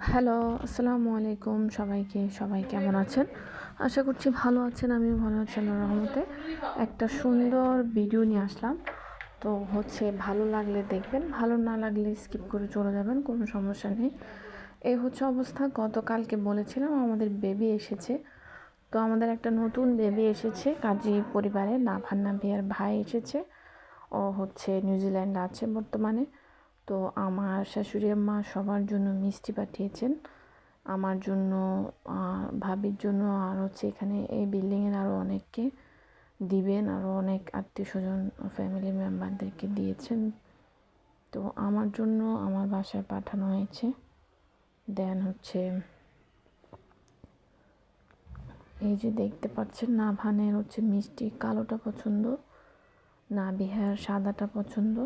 Hello, আসসালামু আলাইকুম সবাই কেমন আছেন? আশা করছি ভালো আছেন। আমিও ভালো আছি আল্লাহর রহমতে। একটা সুন্দর ভিডিও নিয়ে আসলাম। তো ভালো লাগলে দেখবেন, ভালো না লাগলে স্কিপ করে চলে যাবেন, কোনো সমস্যা নেই। এই অবস্থা। গতকালকে বলেছিলাম আমাদের বেবি এসেছে। তো আমাদের একটা নতুন বেবি এসেছে কাজী পরিবারে, নাভান নাভিয়ার ভাই এসেছে। ও নিউজিল্যান্ডে আছে বর্তমানে। তো আমার শাশুড়ি আম্মা সবার জন্য মিষ্টি পাঠিয়েছেন, আমার জন্য, ভাবির জন্য, আর এখানে এই বিল্ডিংয়ের আরও অনেককে দিবেন, আরও অনেক আত্মীয় স্বজন ফ্যামিলি মেম্বারদেরকে দিয়েছেন। তো আমার জন্য আমার বাসায় পাঠানো হয়েছে। দেন এই যে দেখতে পাচ্ছেন, নাভানের মিষ্টি কালোটা পছন্দ, নাবিহার সাদাটা পছন্দ,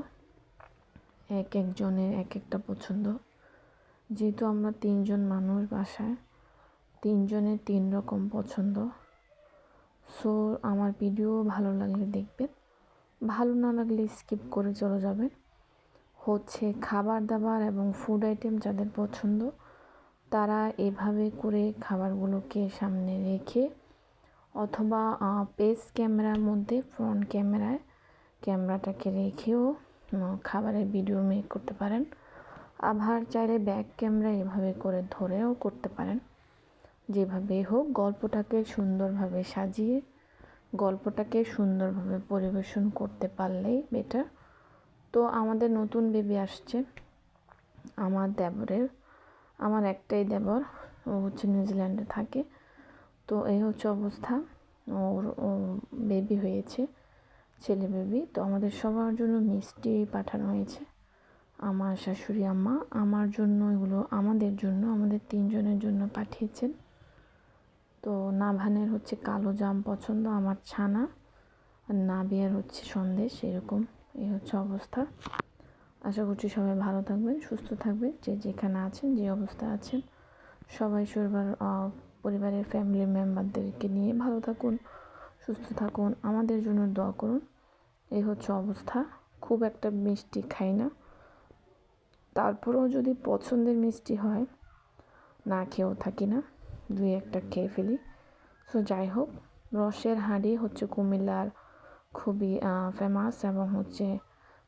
এক একজনের এক একটা পছন্দ। যেহেতু আমরা 3 জন মানুষ বাসায়, 3 জনের 3 রকম পছন্দ। সো আমার ভিডিও ভালো লাগলে দেখবেন, ভালো না লাগলে স্কিপ করে চলে যাবেন। খাবার দাবার এবং ফুড আইটেম যাদের পছন্দ, তারা এভাবে করে খাবারগুলোকে সামনে রেখে অথবা পেজ ক্যামেরার মধ্যে ফ্রন্ট ক্যামেরাটাকে রেখেও খাবারের ভিডিও মেক করতে পারেন। আবার চাইলে ব্যাক ক্যামেরা এভাবে করে ধরেও করতে পারেন। যেভাবে হোক, গল্পটাকে সুন্দরভাবে সাজিয়ে গল্পটাকে সুন্দরভাবে পরিবেশন করতে পারলেই বেটার। তো আমাদের নতুন বেবি আসছে, আমার একটাই দেবর, ও নিউজিল্যান্ডে থাকে। তো এই অবস্থা। ও বেবি হয়েছে, ছেলে বেবি। তো আমাদের সবার জন্য মিষ্টি পাঠানো হয়েছে। আমার শাশুড়ি আম্মা আমার জন্য এগুলো আমাদের 3 জনের জন্য পাঠিয়েছেন। তো নাভানের কালো জাম পছন্দ, আমার ছানা, আর নাবিয়ার সন্দেশ। এরকম এই অবস্থা। আশা করছি সবাই ভালো থাকবেন, সুস্থ থাকবেন, যে যেখানে আছেন, যে অবস্থা আছেন। সবাই পরিবারের ফ্যামিলি মেম্বারদেরকে নিয়ে ভালো থাকুন, সুস্থ থাকুন, আমাদের জন্য দোয়া করুন। এই অবস্থা। খুব একটা মিষ্টি খাই না, তারপরেও যদি পছন্দের মিষ্টি হয় না খেয়েও থাকি না, 2-1টা খেয়ে ফেলি। সো যাই হোক, রসের হাঁড়ি কুমিল্লার খুবই ফেমাস এবং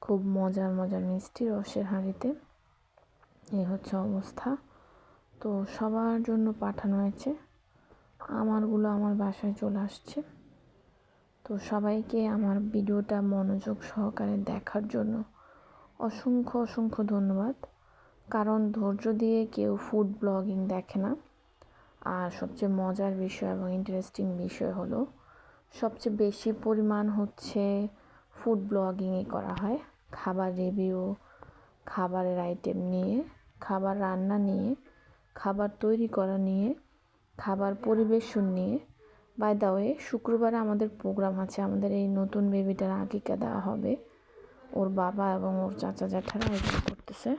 খুব মজার মিষ্টি রসের হাঁড়িতে। এই অবস্থা। তো সবার জন্য পাঠানো হয়েছে, আমারগুলো আমার বাসায় চলে আসছে। তো সবাইকে আমার ভিডিওটা মনোযোগ সহকারে দেখার জন্য অসংখ্য ধন্যবাদ। কারণ ধৈর্য দিয়ে কেউ ফুড ব্লগিং দেখে না। আর সবচেয়ে মজার বিষয় এবং ইন্টারেস্টিং বিষয় হলো, সবচেয়ে বেশি পরিমাণ ফুড ব্লগিংয়ে করা হয়। খাবার রিভিউ, খাবারের আইটেম নিয়ে, খাবার রান্না নিয়ে, খাবার তৈরি করা নিয়ে, খাবার পরিবেশন নিয়ে। বাই দ্য ওয়ে, শুক্রবারে আমাদের প্রোগ্রাম আছে। আমাদের এই নতুন বেবিটার আকিকা দেওয়া হবে। ওর বাবা এবং ওর চাচা জ্যাঠারা এগুলো করতেছে।